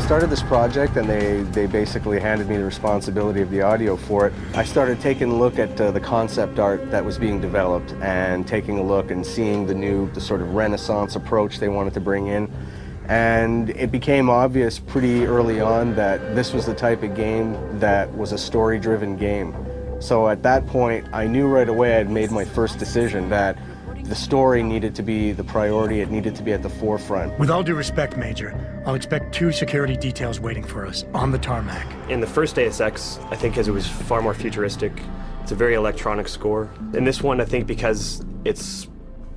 started this project and they basically handed me the responsibility of the audio for it, I started taking a look at the concept art that was being developed and taking a look and seeing the sort of Renaissance approach they wanted to bring in. And it became obvious pretty early on that this was the type of game that was a story-driven game. So at that point, I knew right away I'd made my first decision that the story needed to be the priority, it needed to be at the forefront. With all due respect, Major, I'll expect 2 security details waiting for us on the tarmac. In the first Deus Ex, I think, as it was far more futuristic, it's a very electronic score. In this one, I think because it's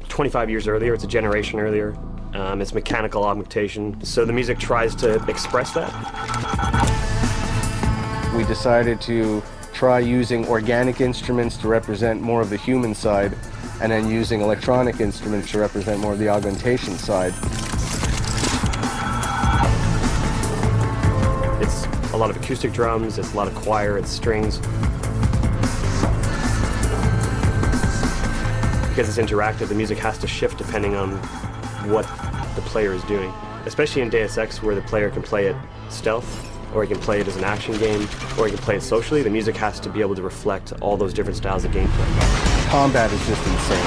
25 years earlier, it's a generation earlier, it's mechanical augmentation, so the music tries to express that. We decided to try using organic instruments to represent more of the human side, and then using electronic instruments to represent more of the augmentation side. It's a lot of acoustic drums, it's a lot of choir, it's strings. Because it's interactive, the music has to shift depending on what the player is doing. Especially in Deus Ex, where the player can play it stealth, or he can play it as an action game, or he can play it socially, the music has to be able to reflect all those different styles of gameplay. Combat is just insane.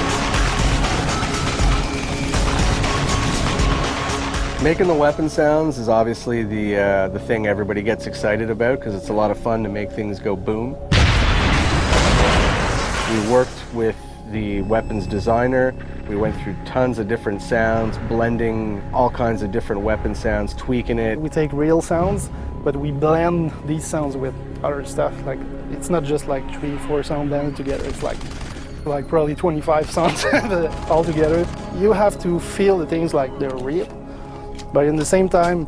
Making the weapon sounds is obviously the thing everybody gets excited about because it's a lot of fun to make things go boom. We worked with the weapons designer. We went through tons of different sounds, blending all kinds of different weapon sounds, tweaking it. We take real sounds, but we blend these sounds with other stuff. Like, it's not just like 3-4 sounds blended together. It's like probably 25 sounds all together. You have to feel the things like they're real, but in the same time,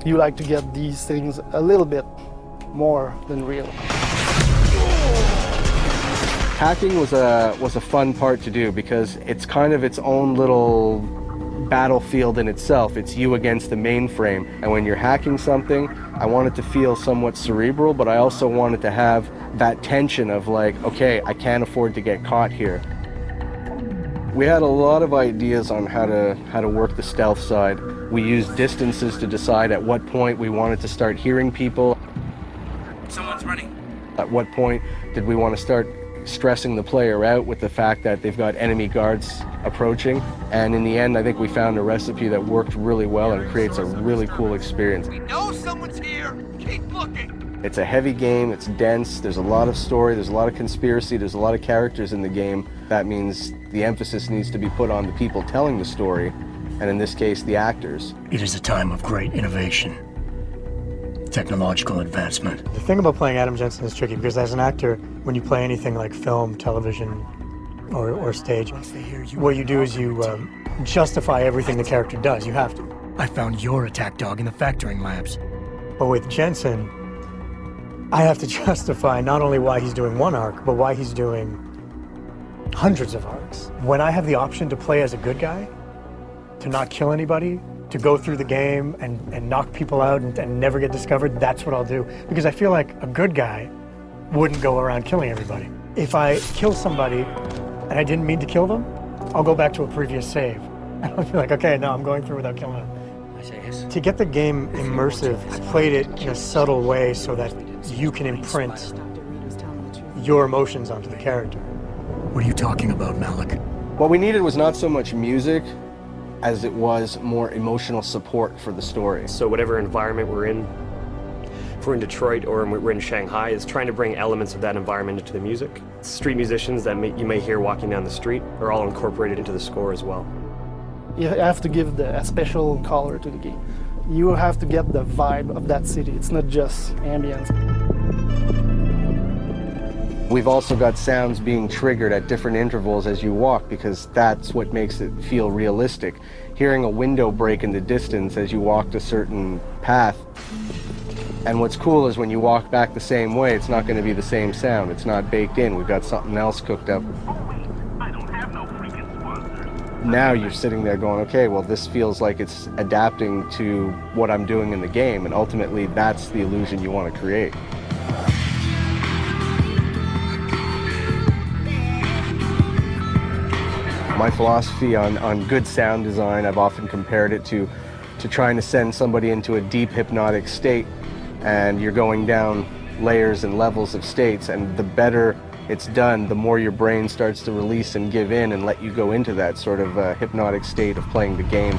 you like to get these things a little bit more than real. Hacking was a fun part to do because it's kind of its own little battlefield in itself. It's you against the mainframe, and when you're hacking something, I want it to feel somewhat cerebral, but I also wanted to have that tension of like, okay, I can't afford to get caught here. We had a lot of ideas on how to work the stealth side. We used distances to decide at what point we wanted to start hearing people. Someone's running. At what point did we want to start stressing the player out with the fact that they've got enemy guards approaching. And in the end, I think we found a recipe that worked really well and creates a really cool experience. We know someone's here. Keep looking. It's a heavy game, it's dense, there's a lot of story, there's a lot of conspiracy, there's a lot of characters in the game. That means the emphasis needs to be put on the people telling the story, and in this case, the actors. It is a time of great innovation, technological advancement. The thing about playing Adam Jensen is tricky because as an actor, when you play anything like film, television, or stage, what you do is you justify everything the character does. You have to. I found your attack dog in the factoring labs. But with Jensen, I have to justify not only why he's doing one arc, but why he's doing hundreds of arcs. When I have the option to play as a good guy, to not kill anybody, to go through the game and knock people out and never get discovered, that's what I'll do. Because I feel like a good guy wouldn't go around killing everybody. If I kill somebody and I didn't mean to kill them, I'll go back to a previous save. And I'll be like, okay, no, I'm going through without killing them. To get the game immersive, I played it in a subtle way so that you can imprint your emotions onto the character. What are you talking about, Malik? What we needed was not so much music as it was more emotional support for the story. So whatever environment we're in, if we're in Detroit or we're in Shanghai, is trying to bring elements of that environment into the music. Street musicians that you may hear walking down the street are all incorporated into the score as well. You have to give a special color to the game. You have to get the vibe of that city. It's not just ambience. We've also got sounds being triggered at different intervals as you walk because that's what makes it feel realistic. Hearing a window break in the distance as you walked a certain path. And what's cool is when you walk back the same way, it's not going to be the same sound. It's not baked in. We've got something else cooked up. Now you're sitting there going, okay, well, this feels like it's adapting to what I'm doing in the game, and ultimately that's the illusion you want to create. My philosophy on good sound design, I've often compared it to to trying to send somebody into a deep hypnotic state, and you're going down layers and levels of states, and the better it's done, the more your brain starts to release and give in and let you go into that sort of hypnotic state of playing the game.